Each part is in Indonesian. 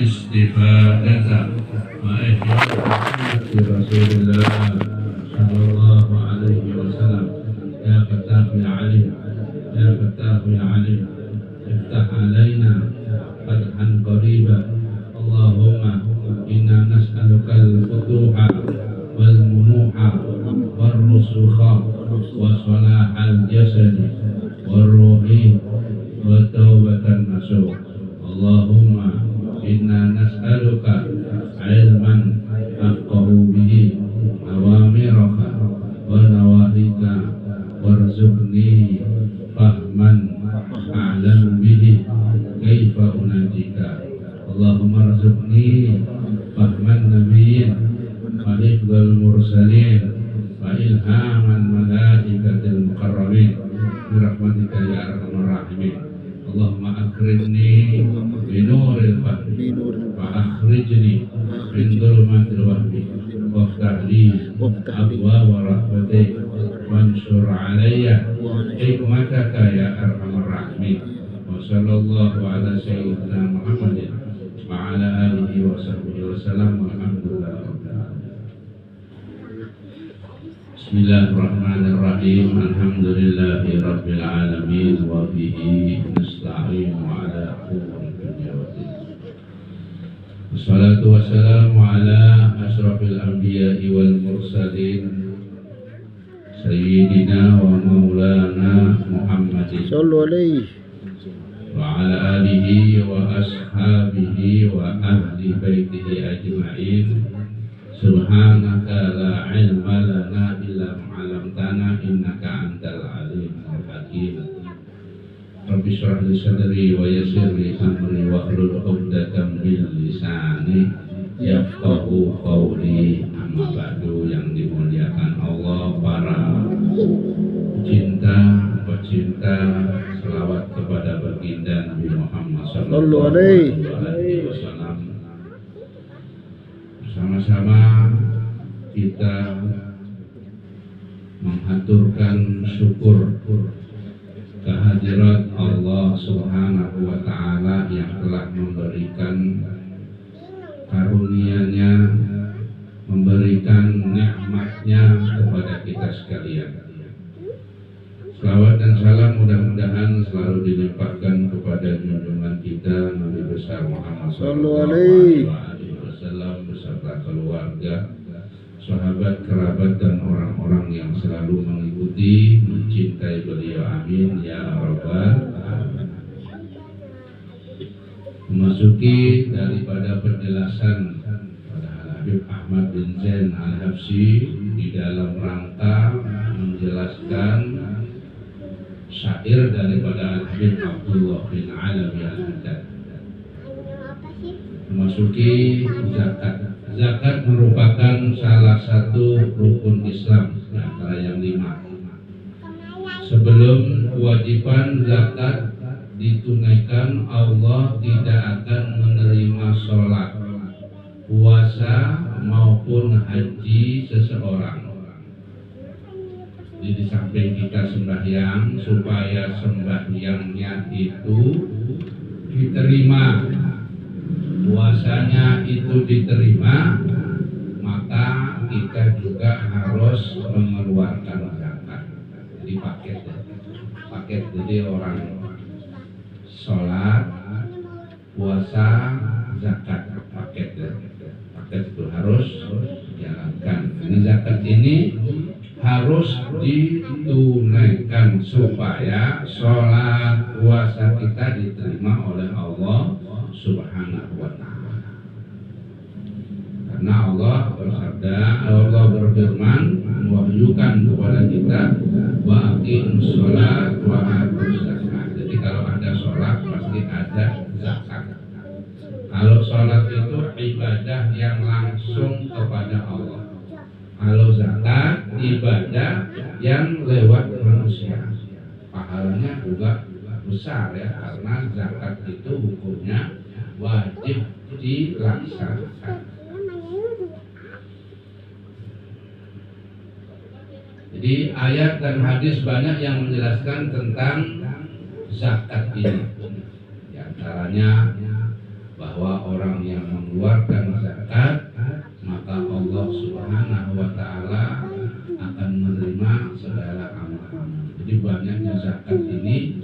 istifadatan wa ihya Rasulullah sallallahu alaihi wasallam. Ya Fattah ya Alim, ya Fattah ya Alim, iftah alaina fathan qariba. Allahumma inna nas'aluka al-futuha wal munuha wal rusukha wa salahal jasadi wal ruhi wa tawbatan nasuh. Allahumma inna nas'aluka ilman afqahu bihi awamiraka wa nawahika warzuqni fahman a'lamu bihi kaifa unajika. Allahumma rzuqni fahman nabiyyin wa hifdzal mursalin wa ilhaman malaikatil muqarrabin birahmatika ya arhamar rahimin. Allahumma akrimni binuril fahmi wa akhrijni min dhulumatil wahmi waftah li abwaaba rahmatik wansur alayya hikmataka ya arhamar rahimin. Wa sallallahu ala sayyidina Muhammadin wa ala alihi wa sahbihi wa sallam walhamdulillah rabbil alamin. Bismillahirrahmanirrahim. Alhamdulillahi rabbil alamin wa bihi nasta'in ala umuri dunya waddin. Wassalatu wassalamu ala asrafil anbiya'i wal mursalin sayyidina wa maulana Muhammadin sallu alaihi wa ala alihi wa ashabihi wa ahli baitihi ajma'in. Subhanaka la ilma lana illa ma 'allamtana innaka antal alimul hakim. Rabbi shrah li sadri wa yassir li amri wa hlul 'uqdatam min lisani yafqahu qawli. Amma ba'du, yang dimuliakan Allah, para pecinta selawat kepada baginda Nabi Muhammad sallallahu alaihi wasallam. Bersama-sama kita menghaturkan syukur kehadirat Allah Subhanahu wa ta'ala yang telah memberikan karunia-Nya, memberikan nikmat-Nya kepada kita sekalian. Selawat dan salam mudah-mudahan selalu dilimpahkan kepada junjungan kita Nabi besar Muhammad sallallahu alaihi wasallam beserta keluarga, sahabat, kerabat dan orang-orang yang selalu mengikuti, mencintai beliau. Amin ya rabbal alamin. Memasuki daripada penjelasan pada Habib Ahmad bin Zain Al-Habsyi di dalam rangka menjelaskan syair daripada Habib Abdullah bin Alawi Al-Haddad. Memasuki zakat. Zakat merupakan salah satu rukun Islam di antara yang 5. Sebelum kewajiban zakat ditunaikan, Allah tidak akan menerima sholat, puasa maupun haji seseorang. Jadi di samping kita sembahyang, supaya sembahyangnya itu diterima, puasanya itu diterima, maka kita juga harus mengeluarkan zakat. Jadi paket. Jadi orang sholat, puasa, zakat, paket itu harus dijalankan. Ini zakat ini harus ditunaikan supaya sholat, puasa kita diterima oleh Allah Subhanahu wa ta'ala. Karena Allah bersabda, Allah berfirman, mewahyukan kepada kita, wa aqimus sholat wa atuz zakat. Jadi kalau ada sholat pasti ada zakat. Kalau sholat itu ibadah yang langsung kepada Allah. Kalau zakat ibadah yang lewat manusia. Pahalanya juga besar ya, karena zakat itu hukumnya wajib dilaksanakan. Jadi ayat dan hadis banyak yang menjelaskan tentang zakat ini. Di antaranya bahwa orang orang yang mengeluarkan zakat, maka Allah Subhanahu wa Ta'ala akan menerima segala amal. Jadi banyaknya zakat ini,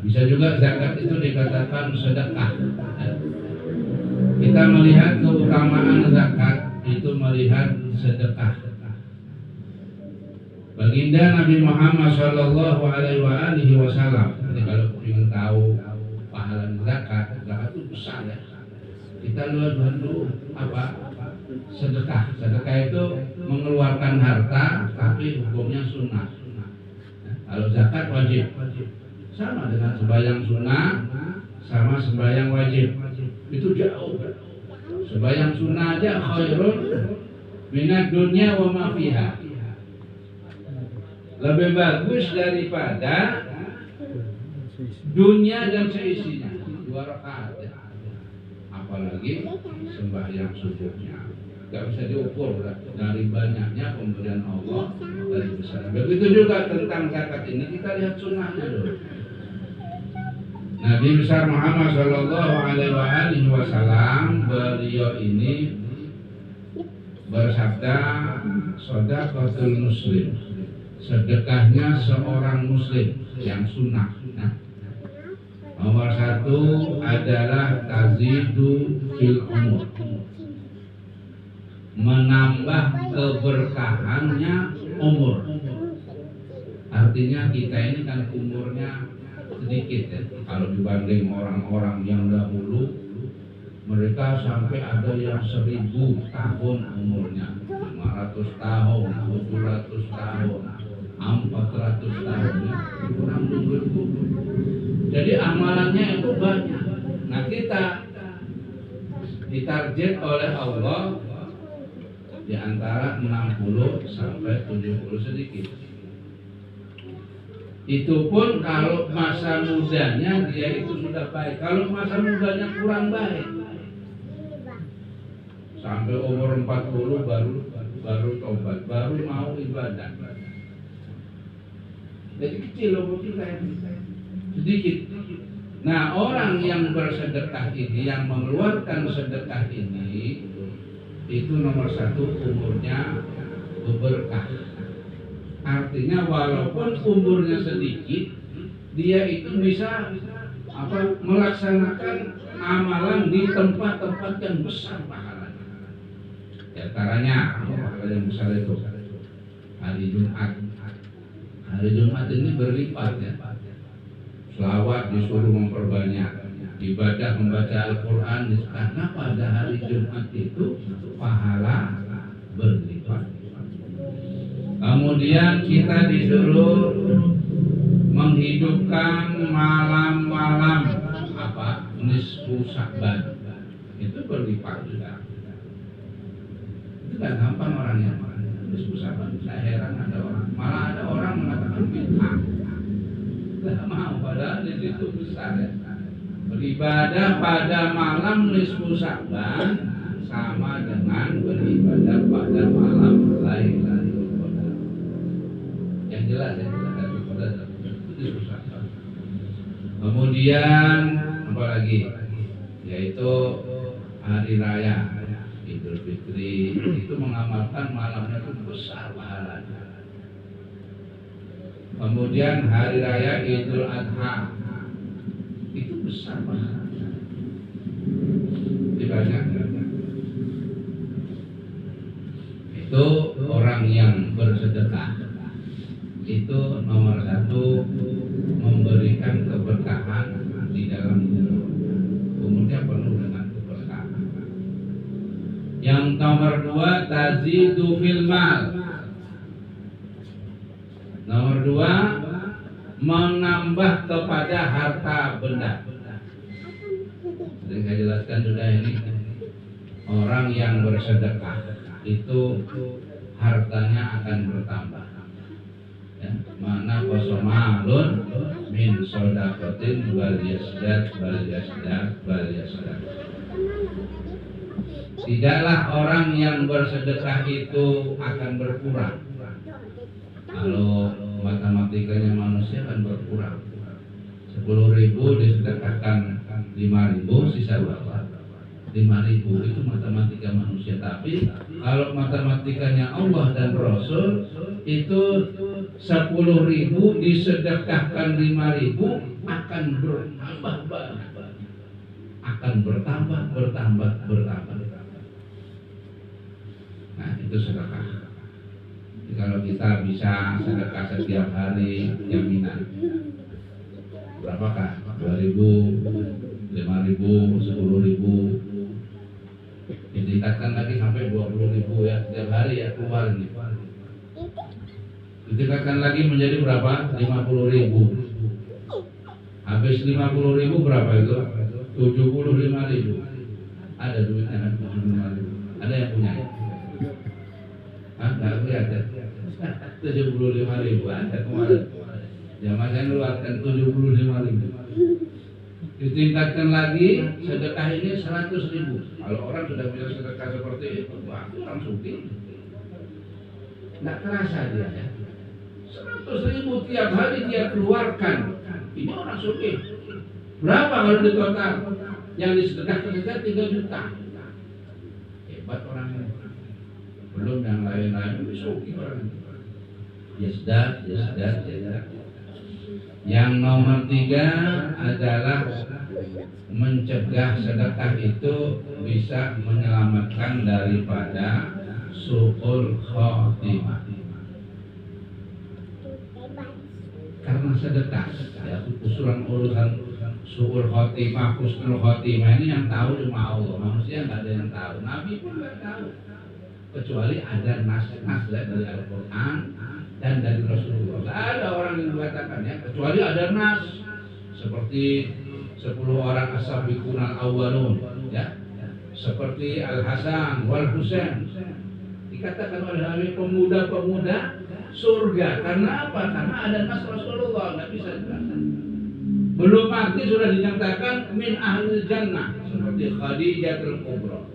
bisa juga zakat itu dikatakan sedekah. Kita melihat keutamaan zakat itu melihat sedekah. Baginda Nabi Muhammad Shallallahu Alaihi Wasallam. Jadi kalau ingin tahu pahala zakat itu besar ya. Kita lihat dulu apa sedekah. Sedekah itu mengeluarkan harta, tapi hukumnya sunnah. Kalau zakat wajib, sama dengan sembahyang sunnah, sama sembahyang wajib. Itu jauh. Sembahyang sunnah aja khairun minad dunya wa ma fiha. Lebih bagus daripada dunia dan seisinya. 2 rakaat. Apalagi sembahyang subuhnya. Gak bisa diukur dari banyaknya pemberian Allah dari besar. Begitu juga tentang zakat ini, kita lihat sunnahnya dulu. Nabi besar Muhammad Shallallahu Alaihi Wasallam, beliau ini bersabda, shadaqatul muslim, sedekahnya seorang muslim yang sunnah. Nomor 1 adalah tazidu fil umur, menambah keberkahannya umur. Artinya kita ini kan umurnya sedikit ya. Kalau dibanding orang-orang yang dahulu, mereka sampai ada yang 1000 tahun umurnya, 500 tahun, 700 tahun, 400 tahun ya. Kurang itu. Jadi amalannya itu banyak. Nah kita ditarget oleh Allah di antara 60 sampai 70 sedikit. Itu pun kalau masa mudanya dia itu sudah baik. Kalau masa mudanya kurang baik, sampai umur 40 baru tobat, baru mau ibadah. Jadi kecil umur kita ini, sedikit. Nah orang yang bersedekah ini, yang mengeluarkan sedekah ini, itu nomor 1 umurnya berberkah. Artinya walaupun umurnya sedikit, dia itu bisa melaksanakan amalan di tempat-tempat yang besar pahalanya. Di antaranya yang besar itu hari Jumat. Hari Jumat ini berlipat ya. Selawat disuruh memperbanyak, ibadah membaca Al-Quran, karena pada hari Jumat itu pahala berlipat. Kemudian kita disuruh menghidupkan malam-malam nisfu Sya'ban, itu berlipat juga. Itu kan gampang orangnya, nisfu Sya'ban. Saya heran ada orang, malah ada orang mengatakan bid'ah. Tidak mau, padahal di situ besar ya. Beribadah pada malam nisfu Sya'ban sama dengan beribadah pada malam Lailatul. Yang jelas ya, itu susah. Kemudian apa lagi? Yaitu hari raya Idul Fitri, itu mengamalkan malamnya itu besar pahalanya. Kemudian hari raya Idul Adha, itu besar pahalanya. Banyak. Itu orang yang bersedekah. Itu nomor 1, memberikan keberkahan di dalam hidup. Umurnya penuh dengan keberkahan. Yang nomor 2, tazidu fil mal. Nomor 2, menambah kepada harta benda. Jadi saya jelaskan sudah ini. Orang yang bersedekah itu hartanya akan bertambah. Ya, mana kosomalun min sodakotin bal yasdad. Tidaklah orang yang bersedekah itu akan berkurang. Kalau matematikanya manusia akan berkurang. 10.000 disedekahkan 5.000, sisa berapa? 5.000 itu matematika manusia, tapi kalau matematikanya Allah dan Rasul itu 10.000 disedekahkan 5.000 akan bertambah banyak, akan bertambah. Nah itu sedekah. Jadi kalau kita bisa sedekah setiap hari, jaminan berapakah? 2.000, 5.000, 10.000, ditingkatkan lagi sampai 20.000 ya setiap hari ya keluar ini. Ditingkatkan lagi menjadi berapa? 50.000. Habis 50.000 berapa itu? 75.000. Ada duitnya kan? 75.000. Ada yang punya? Hah? Nggak kelihatan. 75.000 ada kemarin. Zaman saya keluarkan 75.000. Ditingkatkan lagi sedekah ini 100.000. Kalau orang sudah punya sedekah seperti itu, wah langsung tinggi. Nggak terasa dia ya. 100.000 tiap hari dia keluarkan. Ini orang sugih. Berapa kalau di total? Yang disedekahkan saja 3 juta. Hebat orang ini. Belum yang lain-lain, ini sugih orang ini. Yasdad. Yang nomor 3 adalah mencegah sedekah itu bisa menyelamatkan daripada su'ul khotimah. Karena sedekah, ya, urusan su'ul khotimah, husnul khotimah ini yang tahu cuma Allah. Manusia nggak ada yang tahu, Nabi pun nggak tahu. Kecuali ada nas-nas dari Al-Quran dan dari Rasulullah. Tidak ada orang yang mengatakan ya, kecuali ada nas seperti 10 orang as-sabiqun al-awwalun ya, seperti Al-Hasan wal Husain, dikatakan oleh Nabi pemuda-pemuda surga. Karena apa? Karena ada nas Rasulullah, nggak bisa dikatakan. Belum mati sudah dinyatakan min ahli jannah seperti Khadijatul Kubra.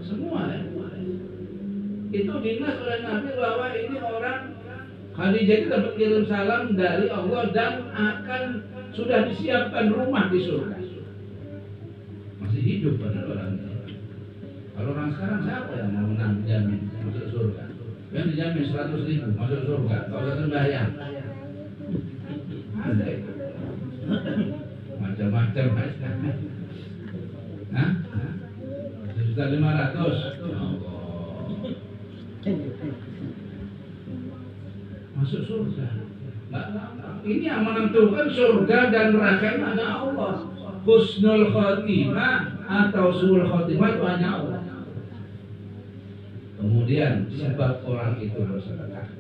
Semua ya. Itu dinas oleh Nabi bahwa ini orang Khadijah itu dapat kirim salam dari Allah dan akan sudah disiapkan rumah di surga. Masih hidup pada orang ini. Kalau orang sekarang siapa yang mau menjamin masuk surga? Yang dijamin 100.000 masuk surga, kalau usah sembahyang. Ada itu. Macam-macam aja. Hah? 1.500.000. Masuk surga. Ini yang menentukan surga dan neraka hanya Allah. Husnul khotimah atau su'ul khotimah itu hanya Allah. Kemudian sebab orang itu bersedekah,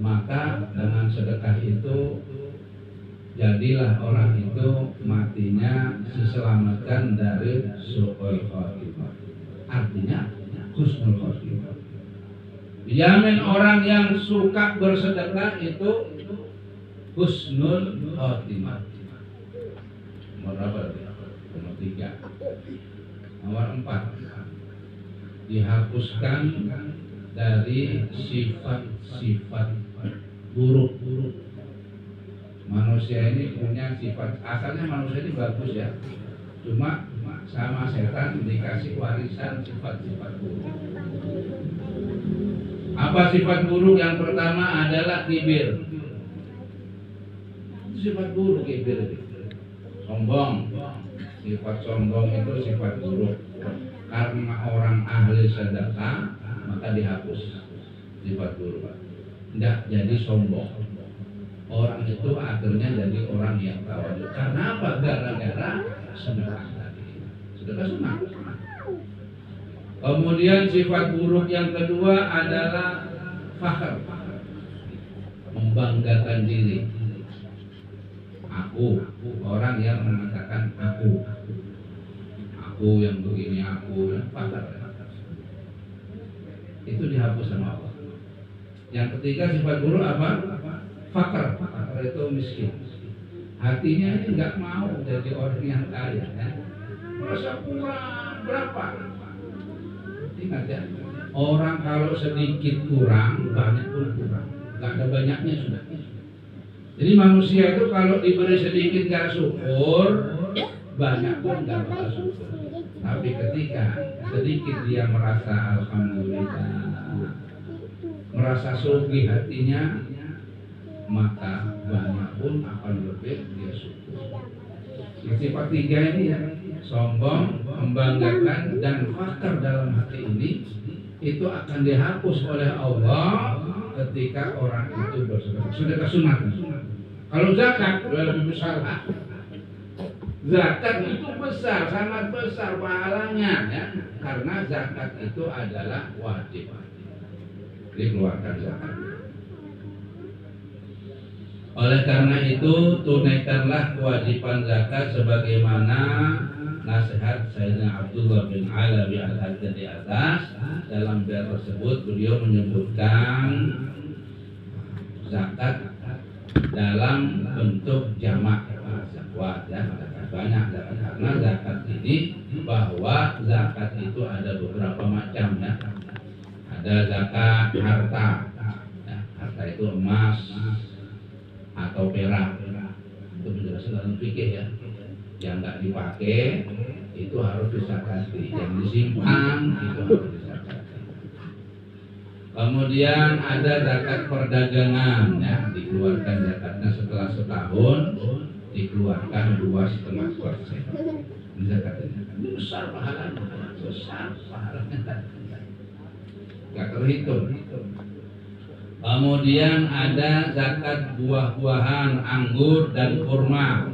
maka dengan sedekah itu jadilah orang itu matinya diselamatkan dari su'ul khotimah. Artinya husnul khotimah. Dijamin orang yang suka bersedekah itu husnul khotimah. Nomor berapa? Nomor 3. Nomor 4. Dihapuskan dari sifat-sifat buruk. Manusia ini punya sifat, asalnya manusia ini bagus ya. Cuma sama setan dikasih warisan sifat-sifat buruk. Apa sifat buruk? Yang pertama adalah kibir. Sifat buruk kibir. Sombong. Sifat sombong itu sifat buruk. Karena orang ahli sedekah maka dihapus sifat buruk. Tidak jadi sombong. Orang itu akhirnya jadi orang yang tawadhu. Karena apa? Gara-gara sedekah tadi. Sedekah sunnah. Kemudian sifat buruk yang kedua adalah fakhr, membanggakan diri. Aku, orang yang mengatakan aku yang begini, aku fakhr. Itu dihapus sama Allah. Yang ketiga sifat buruk apa? Fakhr. Fakhr itu miskin. Hatinya ini nggak mau jadi orang yang kaya. Ya. Merasa kurang berapa? Ingat ya, orang kalau sedikit kurang, banyak pun kurang. Gak ada banyaknya sudah. Jadi manusia itu kalau diberi sedikit gak syukur, banyak pun nggak bakal syukur. Tapi ketika sedikit dia merasa alhamdulillah, merasa sugi hatinya, maka banyak pun akan lebih dia syukur. Sifat tiga ini ya, sombong, membanggakan, dan fakir dalam hati ini, itu akan dihapus oleh Allah ketika orang itu bersedekah. Sedekah sunat. Kalau zakat lebih besar. Zakat itu besar, sangat besar pahalanya ya, karena zakat itu adalah wajib. Dikeluarkan zakat. Oleh karena itu tunaikanlah kewajiban zakat sebagaimana nasihat Sayyidina Abdullah bin Alawi Al-Haddad di atas. Dalam bait tersebut beliau menyebutkan zakat dalam bentuk jamak zakat ya, banyak zakat, karena zakat ini bahwa zakat itu ada beberapa macam ya. Ada zakat harta ya, harta itu emas atau perak, itu menjelaskan dalam fikih ya, yang nggak dipakai itu harus disakati, yang disimpan itu harus disakati. Kemudian ada zakat perdagangan ya, dikeluarkan zakatnya setelah setahun, dikeluarkan 2,5%. Ini zakatnya besar pahalanya, besar pahalanya, nggak terhitung. Kemudian ada zakat buah-buahan, anggur dan kurma,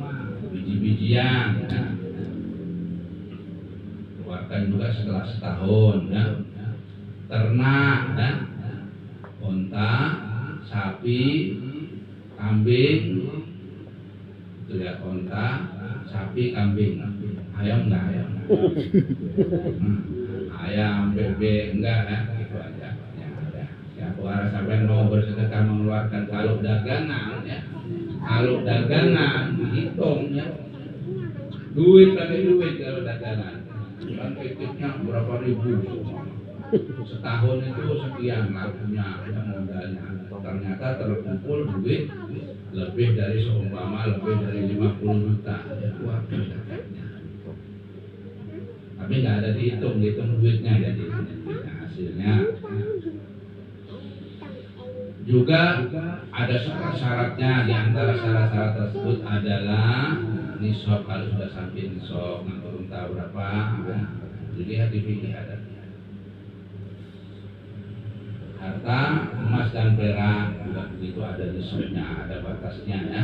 biji-bijian ya. Keluarkan juga setelah setahun ya. Ternak ya, unta, sapi, kambing, itu ya, unta, sapi, kambing. Ayam enggak, ayam, bebek enggak ya, itu aja. Ya, kalau sampai mau bersedekah mengeluarkan kalau dagangan ya, kalau dagangan dihitung ya, duit pakai duit kalau dagangan, kan fiktifnya berapa ribu setahun itu sekian lakunya ya, modalnya, ternyata terkumpul duit lebih dari seumpama lebih dari 50 juta ya, keluarkan zakatnya. Tapi nggak ada dihitung duitnya, jadi hasilnya. Juga ada syarat-syaratnya. Di antara syarat-syarat tersebut adalah nisab, kalau sudah sampai nisab, nggak belum tahu berapa, dilihat di fikih ada. Harta emas dan perak juga begitu, ada nisabnya, ada batasnya ya.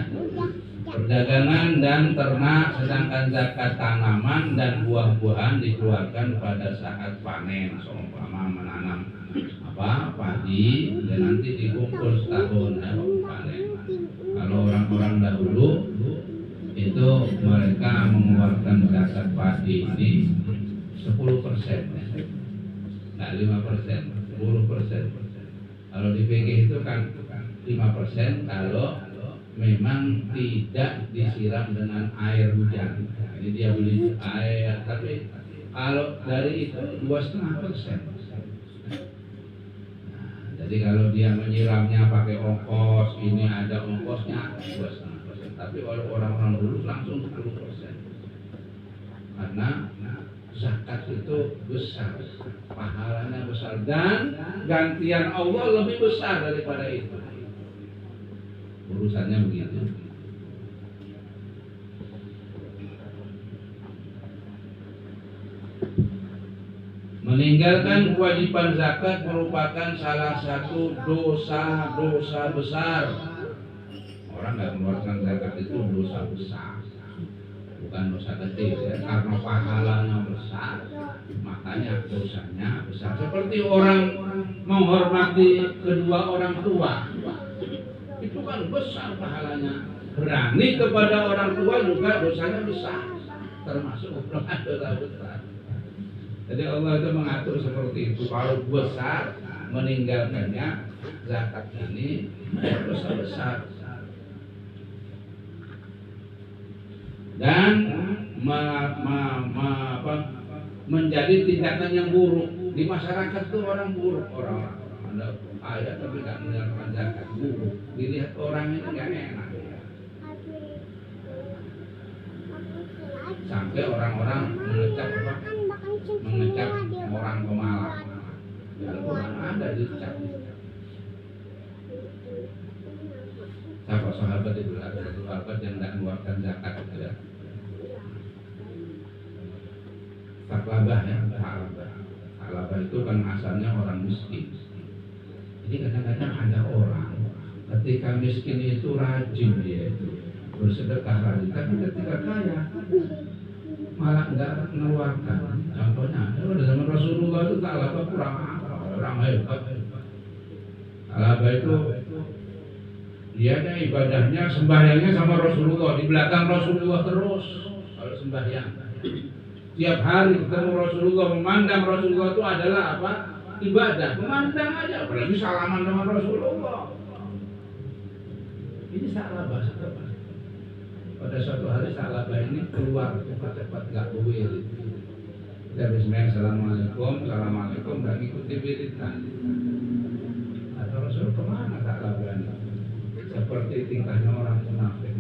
Perdagangan dan ternak, sedangkan zakat tanaman dan buah-buahan dikeluarkan pada saat panen, seumpama menanam padi dan nanti dikumpul setahun ya, panen. Kalau orang-orang dahulu itu mereka mengeluarkan zakat padi ini 10% ya. Nah 5%, 10%. Kalau di PG itu kan 5% kalau memang tidak disiram dengan air hujan. Jadi dia beli air, tapi kalau dari itu 2,5%. Jadi kalau dia menyiramnya pakai ongkos, ini ada ongkosnya 2,5%. Tapi kalau orang-orang dulu langsung 10%. Karena zakat itu besar, pahalanya besar, dan gantian Allah lebih besar daripada itu. Urusannya begitu. Meninggalkan kewajiban zakat merupakan salah satu dosa besar. Orang nggak mengeluarkan zakat itu dosa besar, bukan dosa kecil ya. Karena pahalanya besar, makanya dosanya besar. Seperti orang menghormati kedua orang tua, itu kan besar pahalanya. Berani kepada orang tua juga dosanya besar, termasuk dosa besar. Jadi Allah itu mengatur seperti itu. Kalau besar meninggalkannya zakat ini dosa besar. Dan menjadi tindakan yang buruk di masyarakat itu. Orang buruk, orang ada kaya tapi nggak menjalankan zakat, buruk. Dilihat orang ini nggak enak. Sampai orang-orang mengecap apa? Mengecap orang pemalas. Ya, Al-Quran ada dicap. Sahabat itu ada satu sahabat yang tidak mengeluarkan zakat gitu ya. Saklabah ya, Saklabah itu kan asalnya orang miskin. Jadi kadang-kadang ada orang ketika miskin itu rajin dia itu bersedekah rajin, tapi ketika kaya malah enggak mengeluarkan. Contohnya, pada zaman Rasulullah itu Saklabah kurang apa, orang hebat. Saklabah itu dia ada ibadahnya, sembahyangnya sama Rasulullah, di belakang Rasulullah terus kalau sembahyang. Tiap hari ketemu Rasulullah, memandang Rasulullah itu adalah apa? Ibadah, memandang aja, apalagi salaman dengan Rasulullah. Ini Saklabah. Pada suatu hari Saklabah ini keluar cepat-cepat gak berwirid. Dia bismillah, assalamualaikum, gak ngikuti wiridan. Kata Rasul, kemana Saklabah ini? Seperti tingkahnya orang munafik.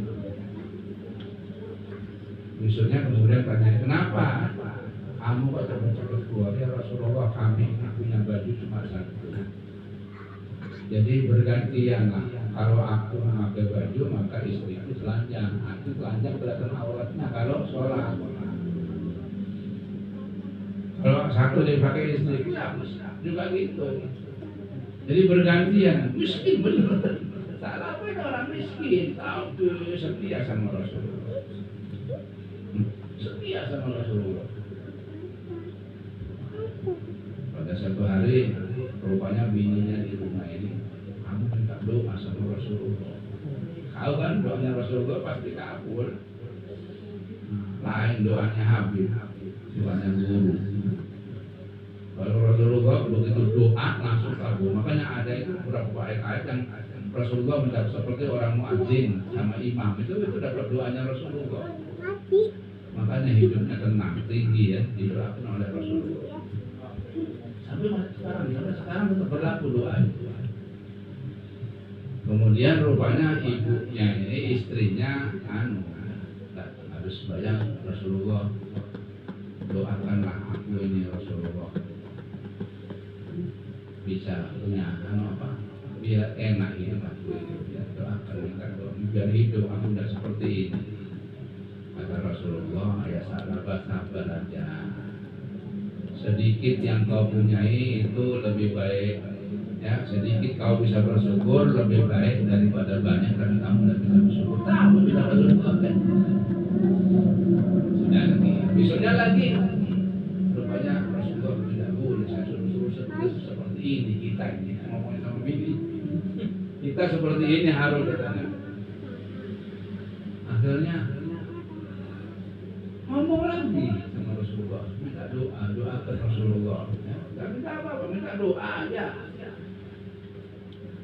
Besoknya kemudian tanya, kenapa? Kamu kok cepat-cepat keluar? Ya Rasulullah, kami punya baju cuma satu. Jadi bergantian lah. Kalau aku memakai baju, maka istriku telanjang. Aku telanjang kelihatan auratnya kalau sholat. Kalau satu dipakai istriku, ya juga gitu. Jadi bergantian. Miskin bener. Salah apa orang miskin? Tahu setia sama Rasulullah. Setia sama Rasulullah. Pada satu hari, rupanya bininya di rumah ini, kamu minta doa sama Rasulullah. Kau kan doanya Rasulullah pasti kabul. Lain doanya Habib, doanya guru. Kalau Rasulullah begitu doa langsung kabul. Makanya ada itu beberapa ayat-ayat yang Rasulullah mendapat seperti orang muadzin sama imam itu dapat doanya Rasulullah. Makanya hidupnya tenang, tinggi ya, didoakan oleh Rasulullah. Sampai sekarang tetap berlaku doa itu. Kemudian rupanya ibunya ini, istrinya harus bayang Rasulullah, doakanlah aku ini Rasulullah bisa punya apa, biar enak hidup aku ini, biar doakan minta doa, biar hidup aku tidak seperti ini. Kata Rasulullah, ya Saklabah, sabar aja. Sedikit yang kau punyai itu lebih baik. Ya, sedikit kau bisa bersyukur lebih baik daripada banyak karena kamu tidak bisa bersyukur. Tahu tidak bersyukur kan? Sudah lagi, besoknya lagi. Rupanya Rasulullah tidak boleh saya suruh seperti ini kita ini ngomongin sama bini. Kita seperti ini harus katanya. Akhirnya ngomong lagi sama Rasulullah, minta doa ke Rasulullah. Tidak minta apa-apa, minta doa aja.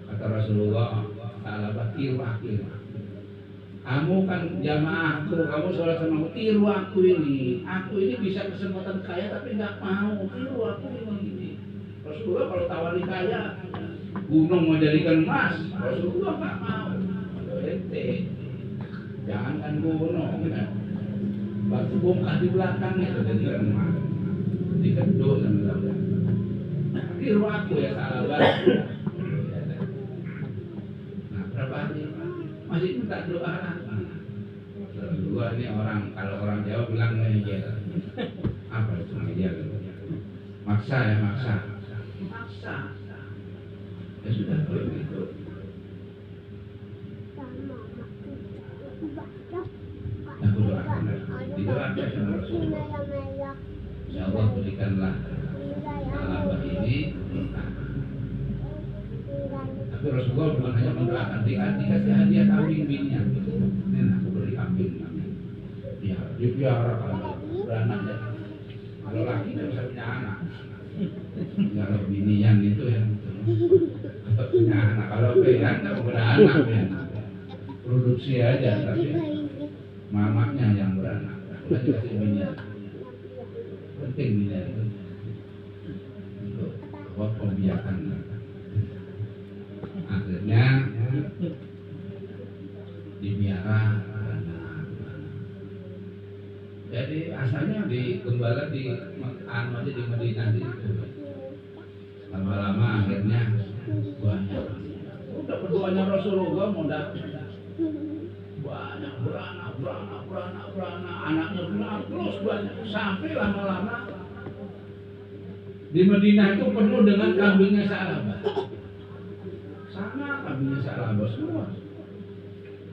Kata Rasulullah, Saklabah, tiru aku. Kamu kan jamaahku, kamu sholat sama aku, tiru aku ini. Aku ini bisa kesempatan kaya tapi nggak mau, tiru aku ini. Rasulullah kalau tawari kaya, gunung mau jadikan emas, Rasulullah nggak mau. Ente, jangankan gunung. Batu bongkar di belakangnya itu jadi emas, dikeduk sama Allah. Tiru aku ya Saklabah. Nah berapa hari masih minta doa lagi. Dua ini orang, kalau orang Jawa bilang ngeyel. Apa itu ngeyel? Maksa ya, maksa. Ya sudah kalau begitu. Aku doakan, didoakan sama Rasulullah. Ya Allah berikanlah Saklabah ini. Tapi Rasulullah bukan hanya mendoakan, dikasih hadiah kambing bininya. Ini aku beri kambing. Ya, dipiara kalau beranak ya. Kalau laki tidak bisa punya anak. Kalau binian itu yang punya anak. Kalau pehan tidak beranak ya. Produksi aja tapi mamanya yang beranak. Bukan dikasih binian. Penting binian itu. Untuk buat pembiakan. Akhirnya dimiara. Jadi biasanya di gembala di aja di Madinah itu lama-lama akhirnya banyak udah berdoanya Rasulullah mau dapat banyak beranak anaknya bilang terus banyak sampai lama-lama di Madinah itu penuh dengan kambingnya Sa'labah. Sana kambingnya Sa'labah semua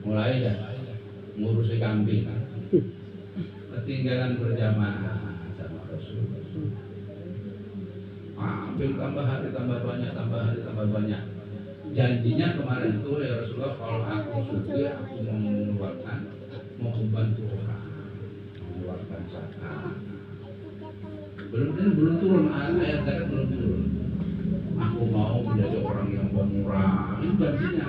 mulai dah ngurusi kambing ketinggalan berjamaah sama Rasulullah. Kambing tambah hari tambah banyak. Janjinya kemarin itu ya Rasulullah, kalau aku suka aku mau mengeluarkan, mau membantu orang, mengeluarkan zakat. Belum turun ayat zakat belum turun. Aku mau menjadi orang yang pemurah. Ini janjinya.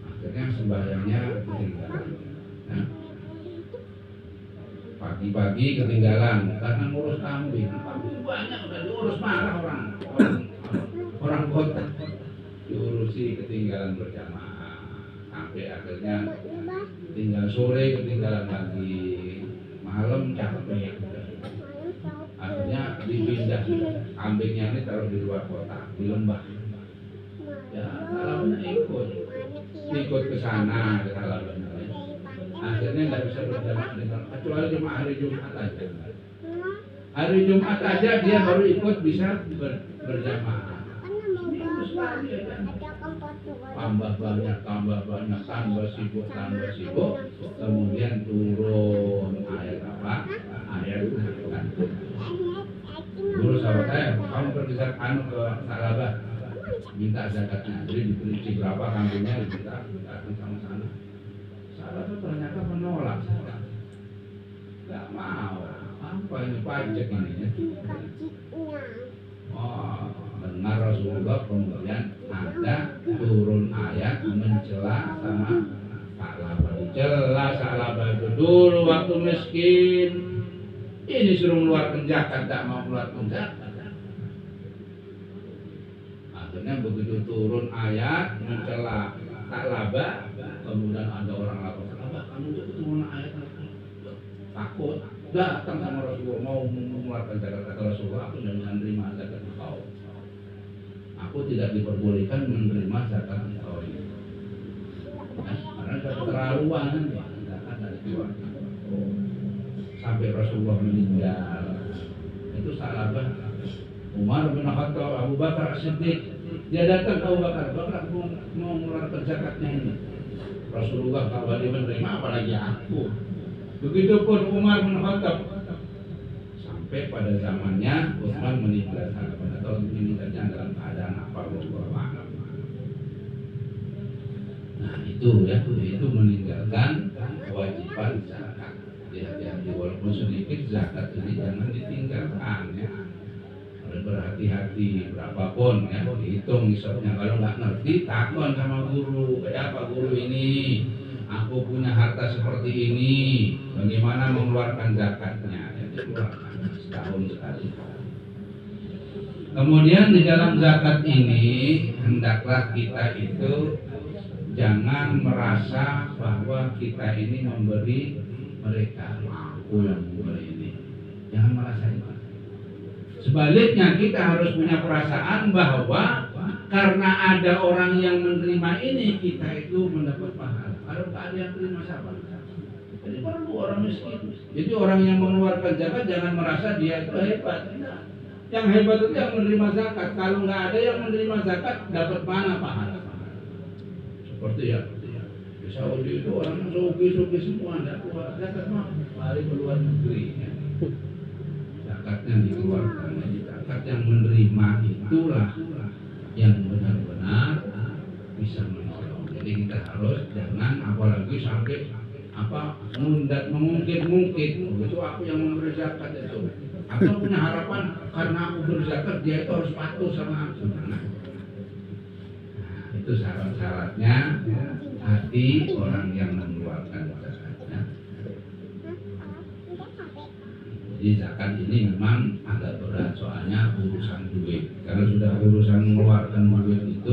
Akhirnya sembahyangnya ketinggalan. Nah, pagi-pagi ketinggalan karena ngurus kambing. Kambing banyak udah diurus marah orang kota. Diurusi ketinggalan berjamaah sampai akhirnya tinggal sore ketinggalan lagi, malam capek. Akhirnya dipindah kambingnya ini taruh di luar kota di lembah. Ya Sa'labahnya ikut ke sana ke Sa'labahnya. Akhirnya nggak bisa berjamaah dengan kecuali cuma hari Jumat aja. Hari Jumat aja dia baru ikut bisa berjamaah. Tambah banyak, tambah sibuk. Kemudian turun ayat apa? Ayat kan. Guru sahabat saya, kamu pergi ke Sa'labah, minta zakatnya. Jadi diperinci berapa kambingnya, kita datang sama sana. Sa'labah ternyata menolak. Gak mau. Apa ini pajak ini ya? Oh, benar Rasulullah kemudian ada turun ayat mencela sama Sa'labah. Dicela Sa'labah itu dulu waktu miskin. Ini suruh mengeluarkan zakat, tak mau mengeluarkan zakat. Akhirnya begitu turun ayat mencela Sa'labah, kemudian ada orang lapor, Sa'labah kamu tuh ketemu ayat takut. Datang sama Rasulullah mau mengeluarkan zakat. Kata Rasulullah, aku tidak bisa menerima zakat engkau. Aku tidak diperbolehkan menerima zakat engkau ini. Karena sudah keterlaluan ya, zakat dari keluarga. Sampai Rasulullah meninggal. Itu Sa'labah. Umar bin Khattab, Abu Bakar As-Siddiq, dia datang ke Abu Bakar, aku mau mengeluarkan zakatnya ini. Rasulullah kalau dia menerima apalagi aku. Begitupun Umar bin Khattab. Sampai pada zamannya Utsman meninggal atau meninggalnya dalam keadaan apa Allah. Nah itu ya, itu meninggalkan kewajiban zakat. Hati-hati walaupun sedikit zakat ini jangan ditinggalkan ya. Harus berhati-hati berapapun ya, dihitung hisabnya. Kalau nggak ngerti takon sama guru, kayak apa guru ini? Aku punya harta seperti ini, bagaimana mengeluarkan zakatnya? Ya, dikeluarkan setahun sekali. Kemudian di dalam zakat ini hendaklah kita itu jangan merasa bahwa kita ini memberi mereka, aku yang memberi ini. Jangan merasa itu. Sebaliknya kita harus punya perasaan bahwa karena ada orang yang menerima ini kita itu mendapat pahala. Kalau tak ada yang terima siapa? Jadi perlu orang miskin. Jadi orang yang mengeluarkan zakat jangan merasa dia itu hebat. Yang hebat itu yang menerima zakat. Kalau nggak ada yang menerima zakat, dapat mana pahala? Seperti ya. Di Saudi itu orang suki semua tidak keluar zakat mah, lari ke luar negeri. Ya. Zakatnya dikeluarkan. Jadi zakat yang menerima itulah yang benar-benar bisa menolong. Jadi kita harus jangan apalagi sampai mengungkit itu aku yang memberi zakat itu. Atau punya harapan karena aku berzakat dia itu harus patuh sama aku. Nah, itu syarat-syaratnya hati orang yang mengeluarkan zakatnya. Jadi zakat ini memang agak berat soalnya urusan duit. Kalau sudah urusan mengeluarkan duit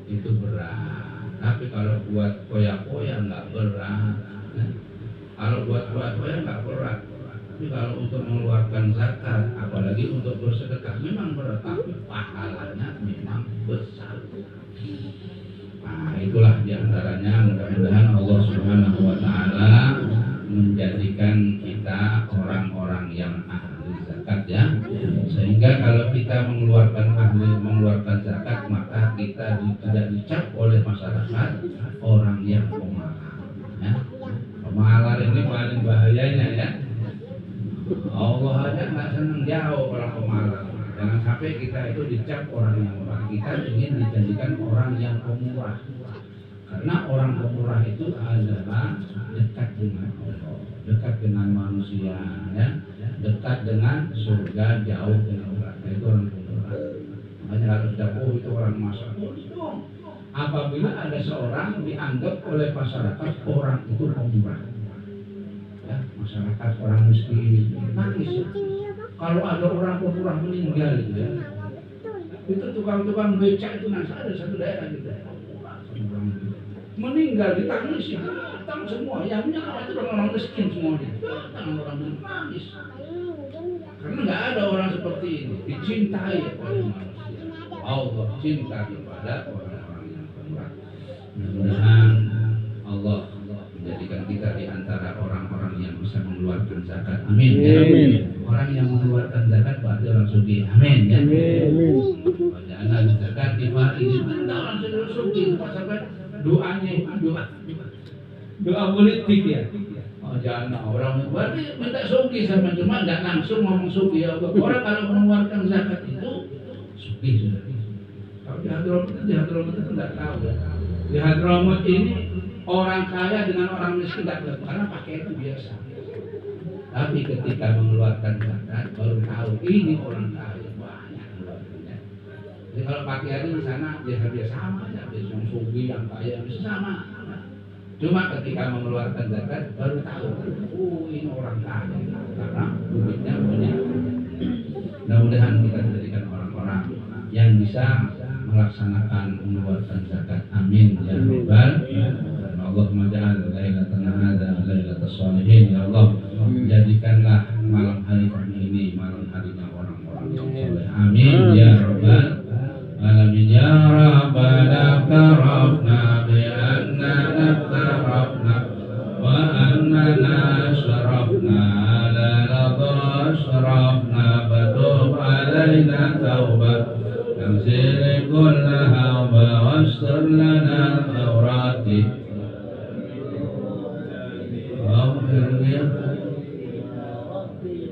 itu berat. Tapi kalau buat koya-koya nggak berat. Kalau buat ya nggak berat. Tapi kalau untuk mengeluarkan zakat, apalagi untuk bersedekah, memang berat, tapi pahalanya memang besar. Nah, itulah diantaranya. Mudah-mudahan Allah Subhanahu Wa Taala menjadikan kita orang-orang yang ahli zakat ya, sehingga kalau kita mengeluarkan zakat, maka kita tidak dicap oleh masyarakat orang yang pemalas ya. Pemalas ini paling bahayanya ya. Allah aja nggak senang jauh orang pemalas. Jangan sampai kita itu dicap orang yang pemalas. Kita ingin dijadikan orang yang pemurah, karena orang pemurah itu adalah dekat dengan Allah, dekat dengan manusia ya, dekat dengan surga, jauh dengan neraka. Itu orang pemurah. Makanya harus jauh itu orang masyarakat. Apabila ada seorang dianggap oleh masyarakat orang itu pemurah ya, masyarakat orang miskin nangis ya. Kalau ada orang pemurah meninggal gitu ya, itu tukang-tukang becak itu nangis. Ada satu daerah gitu meninggal ditangis ya, datang semua yang nyawa itu orang miskin semua, datang orang nangis karena nggak ada orang seperti ini dicintai oleh manusia. Allah cinta kepada orang-orang yang pemurah. Mudah-mudahan Allah menjadikan kita di antara orang-orang yang bisa mengeluarkan zakat. Amin ya. Amin. Orang yang mengeluarkan zakat berarti orang sugih. Amin ya. Amin. Jangan zakat di mari orang sugih sampai doanya doa politik ya. Oh, jangan orang berarti minta sugih sama, cuma nggak langsung ngomong sugih ya Allah. Orang kalau mengeluarkan zakat itu sugih sudah. Kalau di Hadramut itu nggak tahu ya. Di Hadramut ini orang kaya dengan orang miskin tidak tahu karena pakai itu biasa. Tapi ketika mengeluarkan zakat baru tahu ini orang kaya banyak keluarganya. Jadi kalau pakaiannya di sana biasa sama aja, yang sugih yang kaya bisa sama. Cuma ketika mengeluarkan zakat baru tahu, ini orang kaya karena duitnya banyak. Mudah-mudahan kita dijadikan orang-orang yang bisa melaksanakan mengeluarkan zakat. Amin ya rabbal alamin. Allahumma ja'al lailatana hadza lailatas sholihin. Ya Allah, jadikanlah malam hari kami ini malam harinya orang-orang yang saleh. Amin ya rabbal alamin. Ya rabbana tarafna bi annana tarafna wa annana syarafna la ladha syarafna fatub alaina taubat tamsil kullaha wa wasr lana awrati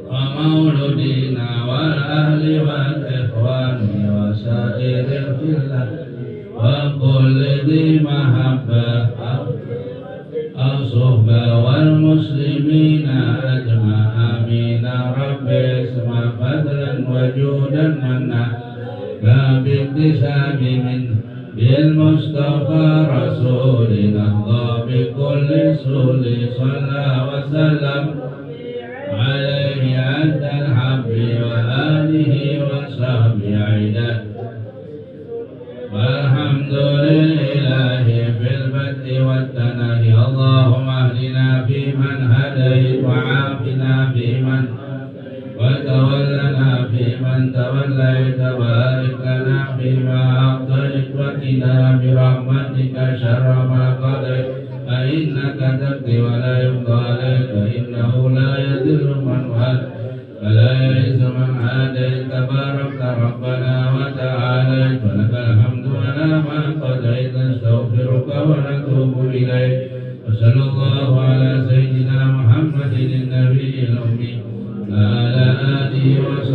ومولدنا والأهل والإخوان وسائر الخلة وكل ذي محبة أو صحبة والمسلمين أجمع. آمين ربي اسمع فضلا وجودا منا لا باكتساب منه بالمصطفى رسولنا الله بكل سول صلى وسلم عليه عد الحب وآله وصحبه عدا. والحمد لله في البدء والتنهي. اللهم اهدنا فيمن هديت وعافنا فيمن وتولنا فيمن توليت وبارك لنا فيما أعطيت وقنا برحمتك شر ما قضيت فإنك تقضي ولا يقضى عليك إنه لا يذل من واليت ولا يعز من عاديت تبارك ربنا وتعاليت ولك الحمد على ما قضيت. نستغفرك ونتوب إليك وصلى الله على سيدنا محمد النبي الأمي وعلى آله وصحبه